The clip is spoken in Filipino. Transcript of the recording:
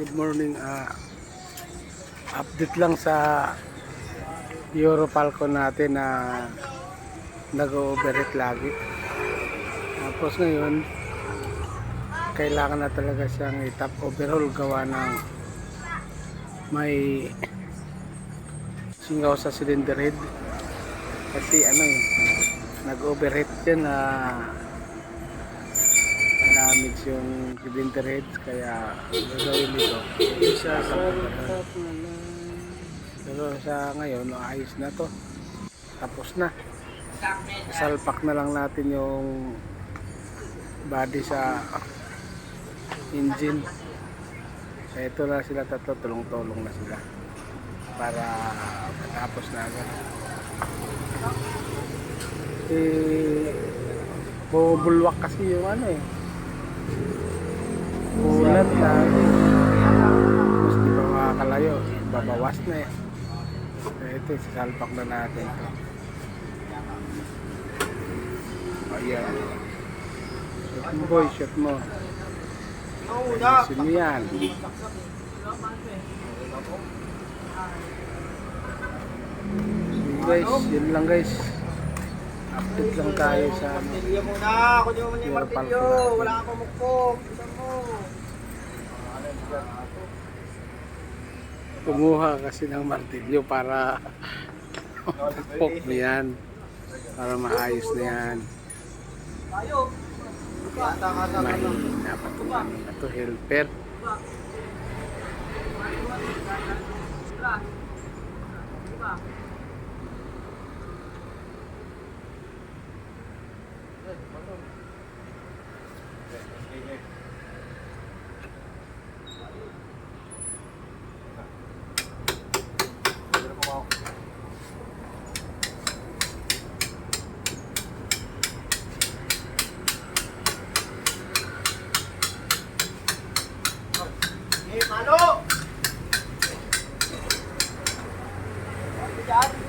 Good morning. Update lang sa Europalcon natin na nag-overheat lagi. Tapos ngayon, kailangan na talaga siyang i-top overhaul gawa ng may singaw sa cylinder head. Kasi nag-overheat yan na damage yung cylinder head, kaya gagawin nito. Pero sa ngayon, ayos na to. Tapos na. Salpak na lang natin yung body sa engine. Kaya ito na sila tatlo, tulong-tulong na sila para matapos na agad. Bubulwak kasi yung ulan na mas di ba makakalayo, babawas na eh. Kaya ito, sasalpak na natin ito. Ayan, shoot mo boy, shoot mo. Ayusin mo yan. Guys, yun lang guys. Update lang tayo sa Martilyo muna, kunin mo yung martilyo. Wala kang pamukpok. Isa mo. Kumuha kasi ng martilyo para pok niyan, para maayos na yan. Tayo. May napatunan na ito, helper. Malo! Diyan.